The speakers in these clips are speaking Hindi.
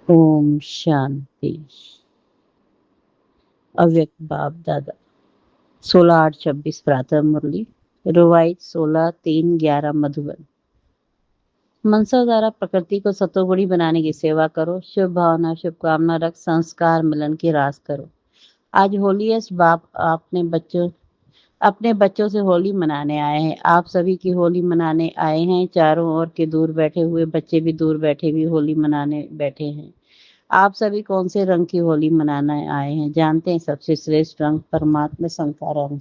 ओम शांति। अव्यक्त बाप दादा 16/8/26 प्रातः मुरली रिवाइज 16/3/11 मधुबन। मनसा द्वारा प्रकृति को सतोगुणी बनाने की सेवा करो। शुभ भावना शुभकामना रख संस्कार मिलन की रास करो। आज होलीएस्ट बाप अपने बच्चों से होली मनाने आए हैं। आप सभी की होली मनाने आए हैं। चारों ओर के दूर बैठे हुए बच्चे भी दूर बैठे भी होली मनाने बैठे हैं। आप सभी कौन से रंग की होली मनाने आए हैं? जानते हैं सबसे श्रेष्ठ रंग परमात्मा संग का रंग।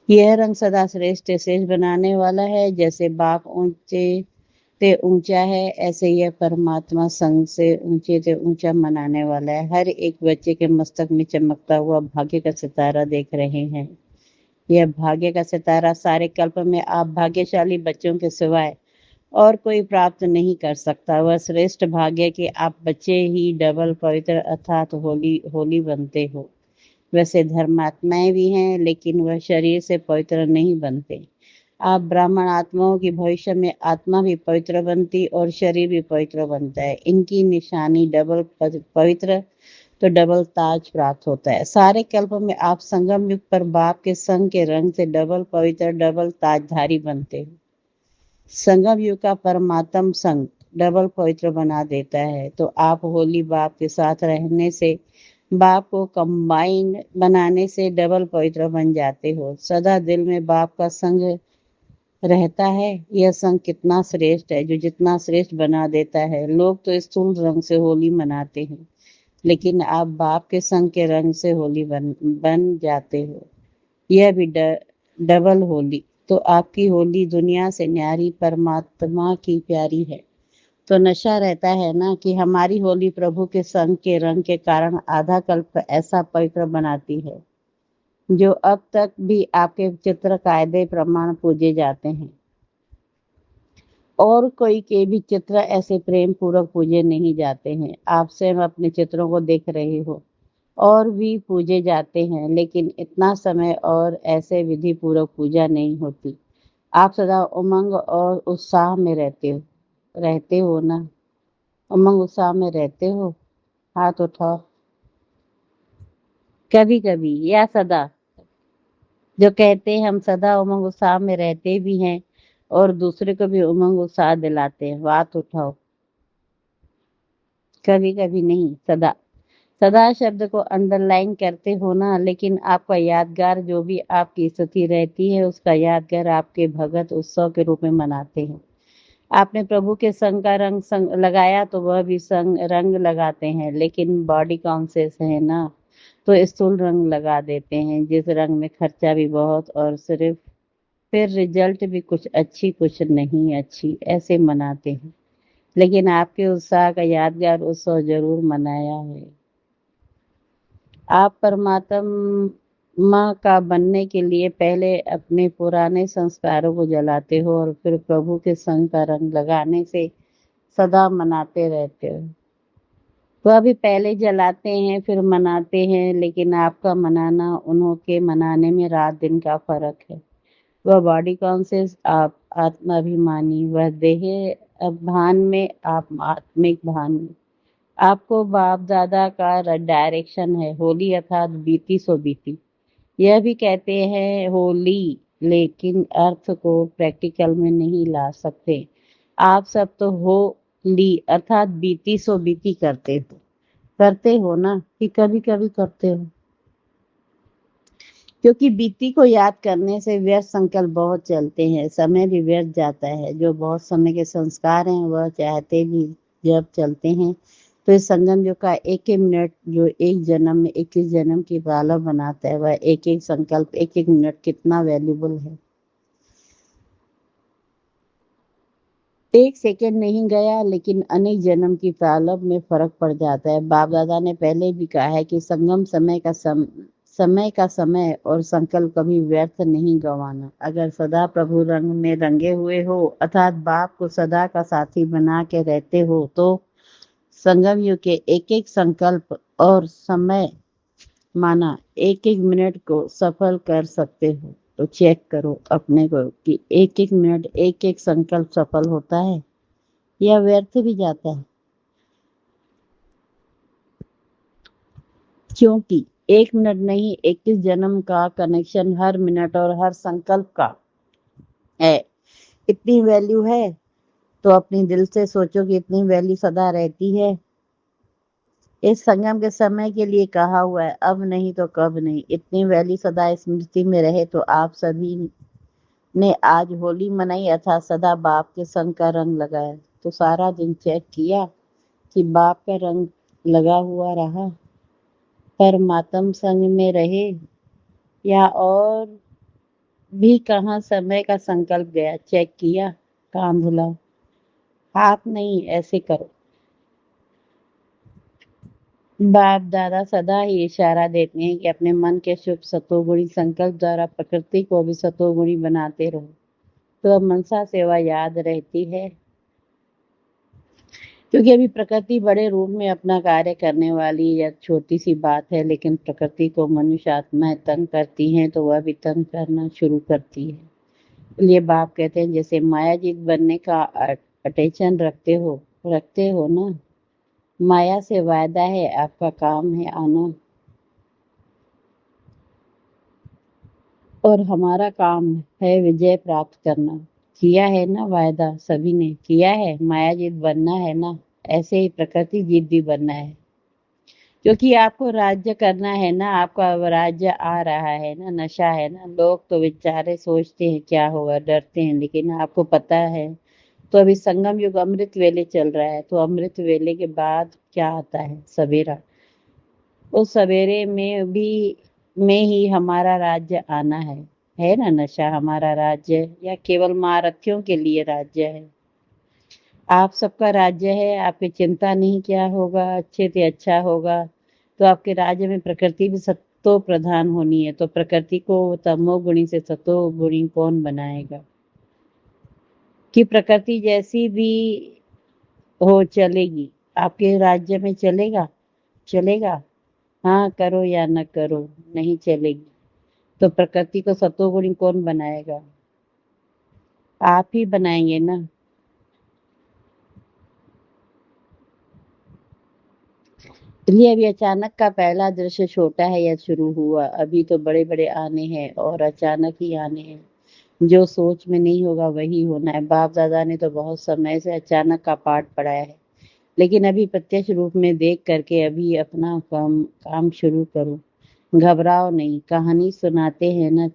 यह रंग सदा श्रेष्ठ श्रेष्ठ बनाने वाला है। जैसे बाप ऊंचे से ऊंचा है, ऐसे यह परमात्मा संग से ऊंचे से ऊंचा मनाने वाला है। हर एक बच्चे के मस्तक में चमकता हुआ भाग्य का सितारा देख रहे हैं। यह भाग्य का सितारा सारे कल्प में आप भाग्यशाली बच्चों के सिवाय और कोई प्राप्त नहीं कर सकता। वह श्रेष्ठ भाग्य के आप बच्चे ही डबल पवित्र अर्थात होली बनते हो। वैसे धर्मात्माएं भी हैं, लेकिन वह शरीर से पवित्र नहीं बनते। आप ब्राह्मण आत्माओं की भविष्य में आत्मा भी पवित्र बनती और शरीर भी पवित्र बनता है। इनकी निशानी डबल पवित्र तो डबल ताज प्राप्त होता है। सारे कल्प में आप संगम युग पर बाप के संग के रंग से डबल पवित्र डबल ताजधारी बनते हो। संगम युग का परमात्म संग डबल पवित्र बना देता है। तो आप होली बाप के साथ रहने से, बाप को कंबाइन बनाने से डबल पवित्र बन जाते हो। सदा दिल में बाप का संग रहता है। यह संग कितना श्रेष्ठ है, जो जितना श्रेष्ठ बना देता है। लोग तो स्थूल रंग से होली मनाते हैं, लेकिन आप बाप के संग के रंग से होली बन जाते हो। यह भी डबल होली। तो आपकी होली दुनिया से न्यारी परमात्मा की प्यारी है। तो नशा रहता है ना कि हमारी होली प्रभु के संग के रंग के कारण आधा कल्प ऐसा पवित्र बनाती है, जो अब तक भी आपके चित्र कायदे प्रमाण पूजे जाते हैं। और कोई के भी चित्र ऐसे प्रेम पूर्वक पूजे नहीं जाते हैं। आप स्वयं अपने चित्रों को देख रहे हो और भी पूजे जाते हैं, लेकिन इतना समय और ऐसे विधि पूर्वक पूजा नहीं होती। आप सदा उमंग और उत्साह में रहते हो ना? उमंग उत्साह में रहते हो? हाथ उठाओ। कभी कभी या सदा? जो कहते हैं हम सदा उमंग उत्साह में रहते भी हैं और दूसरे को भी उमंग उत्साह दिलाते हैं। हाथ उठाओ। कभी कभी नहीं, सदा। सदा शब्द को अंडरलाइन करते हो ना, लेकिन आपका यादगार जो भी आपकी स्थिति रहती है, उसका यादगार आपके भगत उत्सव के रूप में मनाते हैं। आपने प्रभु के संग का संग लगाया तो वह भी संग रंग लगाते हैं, लेकिन बॉडी कॉन्शियस है ना, तो स्थूल रंग लगा देते हैं, जिस रंग में खर्चा भी बहुत और सिर्फ फिर रिजल्ट भी कुछ अच्छी कुछ नहीं अच्छी, ऐसे मनाते हैं। लेकिन आपके उत्साह का यादगार उत्सव जरूर मनाया है। आप परमात्मा का बनने के लिए पहले अपने पुराने संस्कारों को जलाते हो और फिर प्रभु के संग का रंग लगाने से सदा मनाते रहते हो। वह भी पहले जलाते हैं फिर मनाते हैं, लेकिन आपका मनाना उन्हों के मनाने में रात दिन का फर्क है। वह बॉडी कॉन्शियस, आप आत्माभिमानी। वह देह भान में, आप आत्मिक भान में। आपको बाप दादा का डायरेक्शन है। होली अर्थात बीती सो बीती। यह भी कहते हैं होली, लेकिन अर्थ को प्रैक्टिकल में नहीं ला सकते। आप सब तो होली अर्थात बीती सो बीती करते हो ना, कि कभी कभी करते हो? क्योंकि बीती को याद करने से व्यर्थ संकल्प बहुत चलते हैं, समय भी व्यर्थ जाता है। जो बहुत समय के संस्कार हैं वह चाहते भी जब चलते हैं, तो इस संगम युग का एक एक मिनट जो एक जन्म में 21 जन्म की प्रारंभ बनाता है, वह एक एक संकल्प एक एक मिनट कितना वैल्यूबल है। एक सेकंड नहीं गया, लेकिन अनेक जन्म की प्रारंभ में फर्क पड़ जाता है। बाप दादा ने पहले भी कहा है कि संगम समय का समय और संकल्प कभी व्यर्थ नहीं गंवाना। अगर सदा प्रभु रंग में रंगे हुए हो अर्थात बाप को सदा का साथी बना के रहते हो, तो संगम युग के एक एक संकल्प और समय माना एक एक मिनट को सफल कर सकते हो। तो चेक करो अपने को कि एक एक मिनट एक एक संकल्प सफल होता है या व्यर्थ भी जाता है। क्योंकि 1 मिनट नहीं 21 जन्म का कनेक्शन हर मिनट और हर संकल्प का है। इतनी वैल्यू है तो अपनी दिल से सोचो कि इतनी वैल्यू सदा रहती है। इस संगम के समय के लिए कहा हुआ है, अब नहीं तो कब नहीं। इतनी वैल्यू सदा स्मृति में रहे तो आप सभी ने आज होली मनाई अर्थात सदा बाप के संग का रंग लगाया। तो सारा दिन चेक किया कि बाप का रंग लगा हुआ रहा, परमात्म संग में रहे या और भी कहाँ समय का संकल्प गया। चेक किया, काम भुलाओ, हाथ नहीं ऐसे करो। बाप दादा सदा ही इशारा देते हैं कि अपने मन के शुभ सतोगुणी संकल्प द्वारा प्रकृति को भी सतोगुणी बनाते रहो। तो अब मनसा सेवा याद रहती है, क्योंकि अभी प्रकृति बड़े रूप में अपना कार्य करने वाली या छोटी सी बात है, लेकिन प्रकृति को मनुष्य आत्माएं तंग करती हैं तो वह भी तंग करना शुरू करती है। इसलिए बाप कहते हैं जैसे मायाजीत बनने का अटेंशन रखते हो ना, माया से वायदा है, आपका काम है आना और हमारा काम है विजय प्राप्त करना। किया है ना वायदा, सभी ने किया है, माया जीत बनना है ना। ऐसे ही प्रकृति जीत भी बनना है, क्योंकि आपको राज्य करना है ना। आपका राज्य आ रहा है ना, नशा है ना। लोग तो बेचारे सोचते हैं क्या होगा, डरते हैं, लेकिन आपको पता है। तो अभी संगम युग अमृत वेले चल रहा है, तो अमृत वेले के बाद क्या आता है, सवेरा। उस सवेरे में ही हमारा राज्य आना है ना। नशा हमारा राज्य या केवल महारथियों के लिए राज्य है? आप सबका राज्य है। आपकी चिंता नहीं क्या होगा, अच्छे से अच्छा होगा। तो आपके राज्य में प्रकृति भी सत्तो प्रधान होनी है, तो प्रकृति को तमोगुणी से सतोगुणी कौन बनाएगा? कि प्रकृति जैसी भी हो चलेगी, आपके राज्य में चलेगा? हाँ करो या न करो, नहीं चलेगी। तो प्रकृति को सतोगुणी कौन बनाएगा? आप ही बनाएंगे ना। इसलिए अभी अचानक का पहला दृश्य छोटा है या शुरू हुआ, अभी तो बड़े बड़े आने हैं और अचानक ही आने हैं। जो सोच में नहीं होगा वही होना है। बाप दादा ने तो बहुत समय से अचानक का पाठ पढ़ाया है, लेकिन अभी प्रत्यक्ष रूप में देख करके अभी अपना काम शुरू करो। घबराओ नहीं, कहानी सुनाते हैं ना,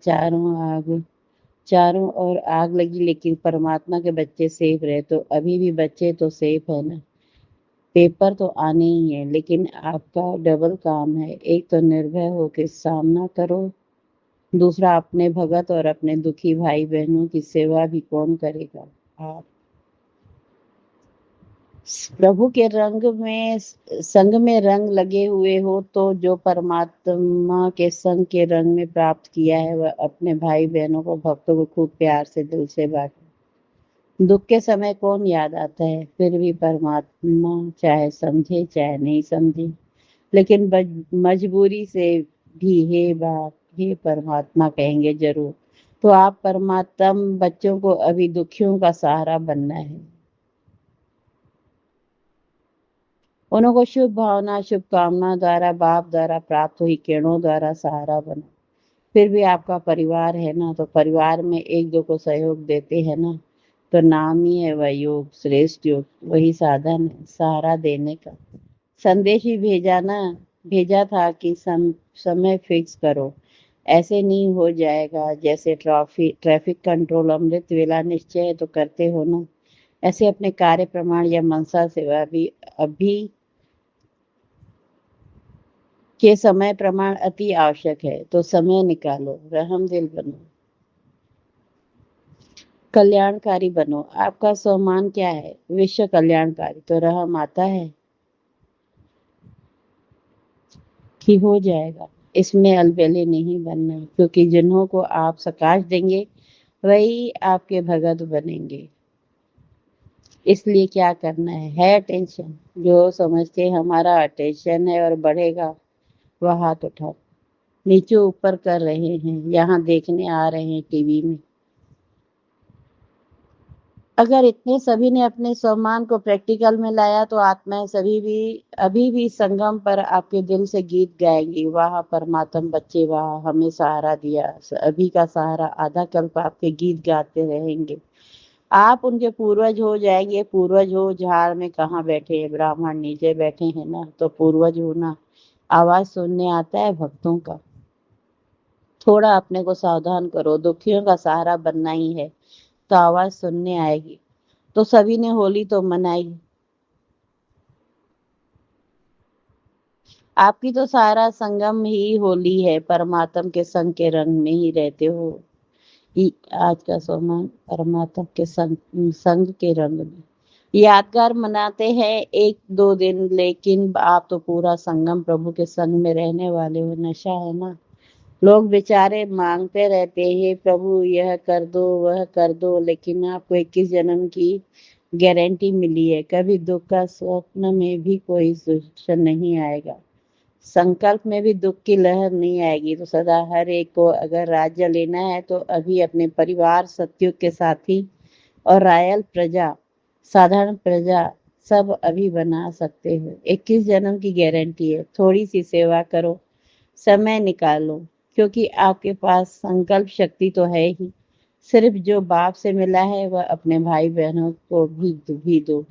चारों ओर आग लगी लेकिन परमात्मा के बच्चे सेफ रहे। तो अभी भी बच्चे तो सेफ है ना। पेपर तो आने ही है, लेकिन आपका डबल काम है। एक तो निर्भय होकर सामना करो, दूसरा अपने भगत और अपने दुखी भाई बहनों की सेवा भी कौन करेगा? आप प्रभु के संग में रंग लगे हुए हो, तो जो परमात्मा के संग के रंग में प्राप्त किया है वह अपने भाई बहनों को, भक्तों को खूब प्यार से दिल से बांटे। दुख के समय कौन याद आता है? फिर भी परमात्मा, चाहे समझे चाहे नहीं समझे, लेकिन मजबूरी से भी हे परमात्मा कहेंगे जरूर। तो आप परमात्म बच्चों को अभी दुखियों का सहारा बनना है। उनको शुभ भावना शुभकामना द्वारा बाप द्वारा प्राप्त हुई किरणों द्वारा सहारा बनो। फिर भी आपका परिवार है ना, तो परिवार में एक दो को सहयोग देते हैं ना। तो नाम ही है वह योग, श्रेष्ठ योग। वही साधन है सहारा देने का। संदेश ही भेजा था कि समय फिक्स करो। ऐसे नहीं हो जाएगा। जैसे ट्रैफिक कंट्रोल अमृत वेला निश्चय है तो करते हो ना, ऐसे अपने कार्य प्रमाण या मनसा सेवा भी अभी के समय प्रमाण अति आवश्यक है। तो समय निकालो, रहम दिल बनो, कल्याणकारी बनो। आपका सम्मान क्या है? विश्व कल्याणकारी। तो रहम आता है कि हो जाएगा। इसमें अलबेले नहीं बनना, क्योंकि जिन्हों को आप सकाश देंगे वही आपके भगत बनेंगे। इसलिए क्या करना है अटेंशन। जो समझते हमारा अटेंशन है और बढ़ेगा वह हाथ उठाओ। नीचे ऊपर कर रहे हैं, यहाँ देखने आ रहे हैं टीवी में। अगर इतने सभी ने अपने सम्मान को प्रैक्टिकल में लाया तो आत्माएं सभी भी अभी भी संगम पर आपके दिल से गीत गाएंगी। वाह परमात्म बच्चे वाह, हमें सहारा दिया, अभी का सहारा आधा कल्प आपके गीत गाते रहेंगे। आप उनके पूर्वज हो जाएंगे। पूर्वज हो झाड़ में कहाँ बैठे हैं, ब्राह्मण नीचे बैठे हैं ना, तो पूर्वज होना आवाज सुनने आता है भक्तों का। थोड़ा अपने को सावधान करो, दुखियों का सहारा बनना ही है तो आवाज सुनने आएगी। तो सभी ने होली तो मनाई, आपकी तो सारा संगम ही होली है, परमात्म के संग के रंग में ही रहते हो। आज का सम्मान परमात्मा के संग संग के रंग में यादगार मनाते हैं 1-2 दिन, लेकिन आप तो पूरा संगम प्रभु के संग में रहने वाले हो। नशा है ना। लोग बेचारे मांगते रहते हैं प्रभु यह कर दो वह कर दो, लेकिन आपको 21 जन्म की गारंटी मिली है, कभी दुख का स्वप्न में भी कोई दुष्ट नहीं आएगा। संकल्प में भी दुख की लहर नहीं आएगी। तो सदा हर एक को अगर राज्य लेना है तो अभी अपने परिवार, सत्युग के साथी और रॉयल प्रजा, साधारण प्रजा सब अभी बना सकते हो। 21 जन्म की गारंटी है। थोड़ी सी सेवा करो, समय निकालो, क्योंकि आपके पास संकल्प शक्ति तो है ही। सिर्फ जो बाप से मिला है वह अपने भाई बहनों को भी दो।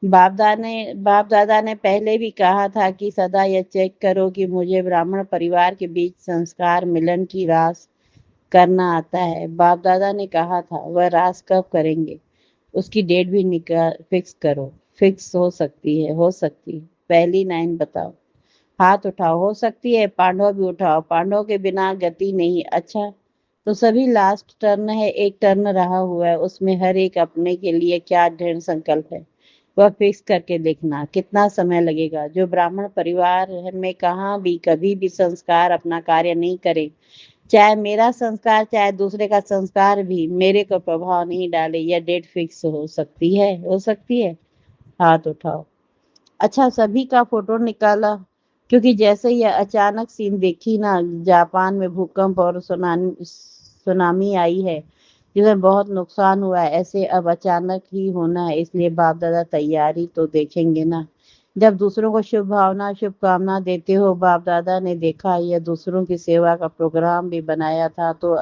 बाप दादा ने पहले भी कहा था कि सदा यह चेक करो कि मुझे ब्राह्मण परिवार के बीच संस्कार मिलन की रास करना आता है। बाप दादा ने कहा था वह रास कब करेंगे, उसकी डेट भी निकाल फिक्स करो। फिक्स हो सकती है, हो सकती है। पहली लाइन बताओ, हाथ उठाओ। हो सकती है। पांडव भी उठाओ, पांडव के बिना गति नहीं। अच्छा, तो सभी लास्ट टर्न है, एक टर्न रहा हुआ है, उसमें हर एक अपने के लिए क्या दृढ़ संकल्प है वह फिक्स करके देखना। कितना समय लगेगा। जो ब्राह्मण परिवार में कहाँ भी कभी भी संस्कार अपना कार्य नहीं करे, चाहे मेरा संस्कार चाहे दूसरे का संस्कार भी मेरे को प्रभाव नहीं डाले, यह डेट फिक्स हो सकती है, हो सकती है। हाथ उठाओ। अच्छा, सभी का फोटो निकाला, क्योंकि जैसे ये अचानक सीन देखी ना, जापान में भूकंप और सुनामी आई है जिसमें बहुत नुकसान हुआ है, ऐसे अब अचानक ही होना है। इसलिए बाप दादा तैयारी तो देखेंगे ना। जब दूसरों को शुभ भावना शुभकामना देते हो, बाप दादा ने देखा यह दूसरों की सेवा का प्रोग्राम भी बनाया था, तो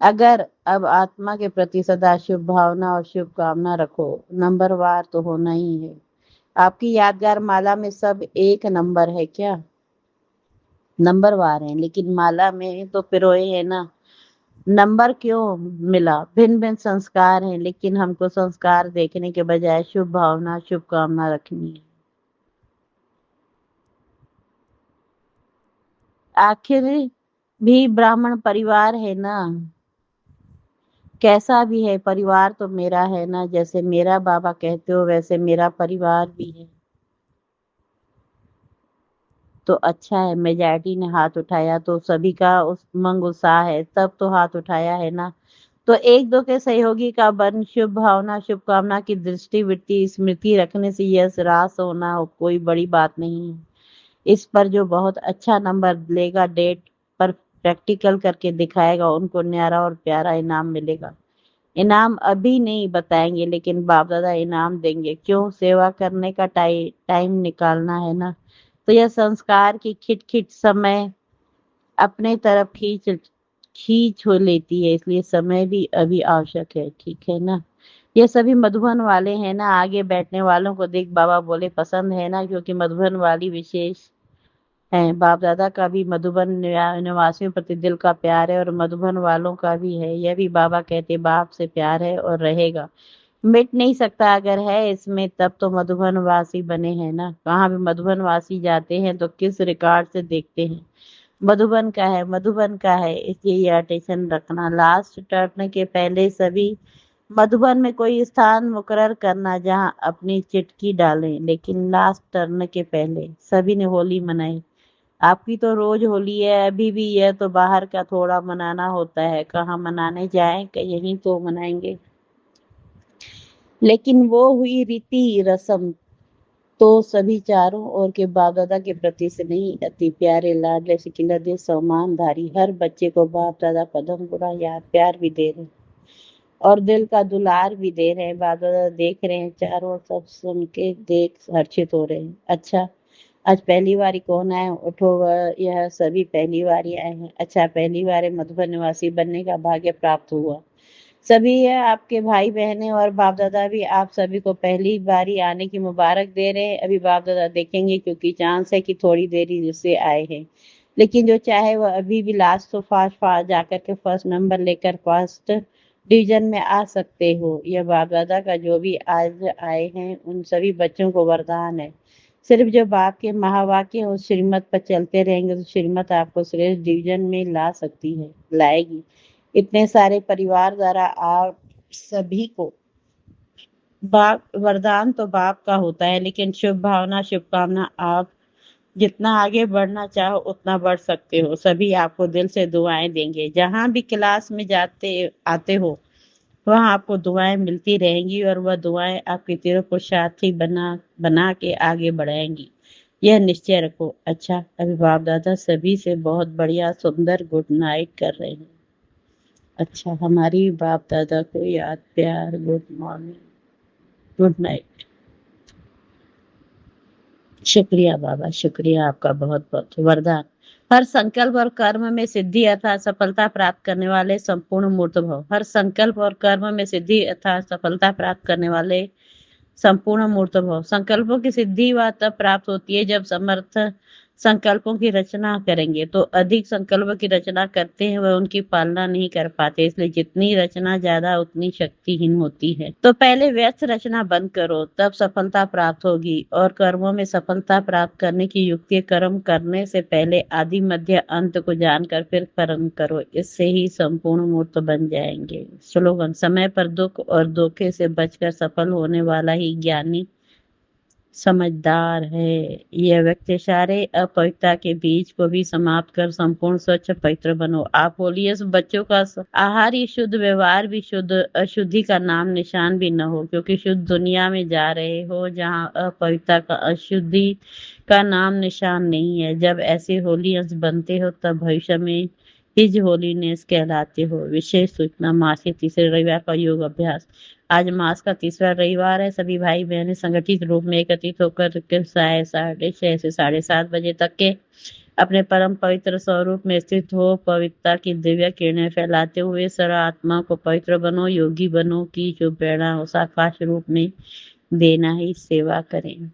अब आत्मा के प्रति सदा शुभ भावना और शुभकामना रखो। नंबरवार तो होना ही है। आपकी यादगार माला में सब एक नंबर है क्या? नंबरवार है, लेकिन माला में तो पिरोए है ना। नंबर क्यों मिला? भिन्न भिन्न संस्कार हैं, लेकिन हमको संस्कार देखने के बजाय शुभ भावना शुभकामना रखनी है। आखिर भी ब्राह्मण परिवार है ना। कैसा भी है, परिवार तो मेरा है ना। जैसे मेरा बाबा कहते हो वैसे मेरा परिवार भी है। तो अच्छा है, मेजॉरिटी ने हाथ उठाया तो सभी का उमंग उत्साह है, तब तो हाथ उठाया है ना। तो एक दो के सहयोगी का बन शुभ भावना शुभकामना की दृष्टि वृत्ति स्मृति रखने से यह रास होना कोई बड़ी बात नहीं है। इस पर जो बहुत अच्छा नंबर लेगा, डेट पर प्रैक्टिकल करके दिखाएगा, उनको न्यारा और प्यारा इनाम मिलेगा। इनाम अभी नहीं बताएंगे, लेकिन बाप दादा इनाम देंगे। क्यों? सेवा करने का टाइम निकालना है ना। तो यह संस्कार की खिट समय अपने तरफ खींच हो लेती है, इसलिए समय भी अभी आवश्यक है। ठीक है ना। ये सभी मधुबन वाले हैं ना। आगे बैठने वालों को देख बाबा बोले पसंद है ना, क्योंकि मधुबन वाली विशेष है। बाप दादा का भी मधुबन निवासियों प्रति दिल का प्यार है और मधुबन वालों का भी है। यह भी बाबा कहते बाप से प्यार है और रहेगा, मिट नहीं सकता। अगर है इसमें तब तो मधुबन वासी बने हैं ना। कहाँ भी मधुबन वासी जाते हैं तो किस रिकॉर्ड से देखते हैं मधुबन का है, मधुबन का है। इसलिए ये अटेंशन रखना। लास्ट टर्न के पहले सभी मधुबन में कोई स्थान मुकर्रर करना जहां अपनी चिटकी डालें, लेकिन लास्ट टर्न के पहले सभी ने होली मनाई। आपकी तो रोज होली है, अभी भी यह तो बाहर का थोड़ा मनाना होता है। कहाँ मनाने जाएं, यहीं तो मनाएंगे। लेकिन वो हुई रीति रस्म तो सभी चारों ओर के बाप दादा के प्रति से नहीं, अति प्यारे लाडले सिकिलर सम्मानधारी हर बच्चे को बाप दादा पदम गुड़ा याद प्यार भी दे रहे। और दिल का दुलार भी दे रहे हैं। बाप दादा देख रहे हैं, चारों ओर सब सुन के देख हर्षित हो रहे हैं। अच्छा, आज पहली बारी कौन आए? उठो, यह सभी पहली बारी आए हैं। अच्छा, पहली बार मधुबन निवासी बनने का भाग्य प्राप्त हुआ। सभी है आपके भाई बहनें और बाप दादा भी आप सभी को पहली बारी आने की मुबारक दे रहे हैं। अभी बाप दादा देखेंगे, क्योंकि चांस है कि थोड़ी देरी से आए हैं, लेकिन जो चाहे वह अभी भी लास्ट तो फास्ट फास्ट जाकर के फर्स्ट नंबर लेकर फर्स्ट डिवीजन में आ सकते हो। यह बाप दादा का जो भी आज आए हैं उन सभी बच्चों को वरदान है। सिर्फ जो बाप के महावाक्य उस श्रीमत पर चलते रहेंगे तो श्रीमत आपको श्रेष्ठ डिवीजन में ला सकती है, लाएगी। इतने सारे परिवार द्वारा आप सभी को बाप वरदान तो बाप का होता है, लेकिन शुभ भावना शुभकामना आप जितना आगे बढ़ना चाहो उतना बढ़ सकते हो। सभी आपको दिल से दुआएं देंगे। जहां भी क्लास में जाते आते हो वहां आपको दुआएं मिलती रहेंगी और वह दुआएं आपके तीरों को साथी बना बना के आगे बढ़ाएंगी। यह निश्चय रखो। अच्छा, अभी बाप दादा सभी से बहुत बढ़िया सुंदर गुड नाइट कर रहे हैं। अच्छा, हमारी बाप दादा को याद, प्यार, गुड मॉर्निंग, गुड नाइट। शुक्रिया बाबा, शुक्रिया आपका बहुत बहुत। वरदान: हर संकल्प और कर्म में सिद्धि अर्थात सफलता प्राप्त करने वाले संपूर्ण मूर्त भव। हर संकल्प और कर्म में सिद्धि अर्थात सफलता प्राप्त करने वाले संपूर्ण मूर्त भव। संकल्पों की सिद्धि वह तब प्राप्त होती है जब समर्थ संकल्पों की रचना करेंगे। तो अधिक संकल्पों की रचना करते हैं वह उनकी पालना नहीं कर पाते, इसलिए जितनी रचना ज्यादा उतनी शक्तिहीन होती है। तो पहले व्यर्थ रचना बंद करो, तब सफलता प्राप्त होगी। और कर्मों में सफलता प्राप्त करने की युक्ति कर्म करने से पहले आदि मध्य अंत को जानकर फिर कर्म करो, इससे ही संपूर्ण मूर्त बन जाएंगे। स्लोगन: समय पर दुख और धोखे से बचकर सफल होने वाला ही ज्ञानी समझदार है। यह व्यक्ति सारे अपवित्रता के बीज को भी समाप्त कर संपूर्ण स्वच्छ पवित्र बनो। आप बोलिए बच्चों का आहार ही शुद्ध, व्यवहार भी शुद्ध, अशुद्धि का नाम निशान भी न हो, क्योंकि शुद्ध दुनिया में जा रहे हो जहाँ अपवित्रता का, अशुद्धि का नाम निशान नहीं है। जब ऐसे होली अंश बनते हो तब भविष्य में हिज होलीनेस कहलाते हो। विशेष सूचना: मास के तीसरे रविवार का योग अभ्यास। आज मास का तीसरा रविवार है। सभी भाई बहनें संगठित रूप में एकत्रित होकर के 6:30 से 7:30 बजे तक के अपने परम पवित्र स्वरूप में स्थित हो पवित्रता की दिव्य किरणें फैलाते हुए सर्व आत्मा को पवित्र बनो, योगी बनो की जो प्रेरणा हो साकाश रूप में देना ही सेवा करें।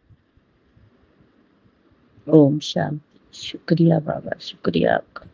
ओम शांति। शुक्रिया बाबा, शुक्रिया आपका।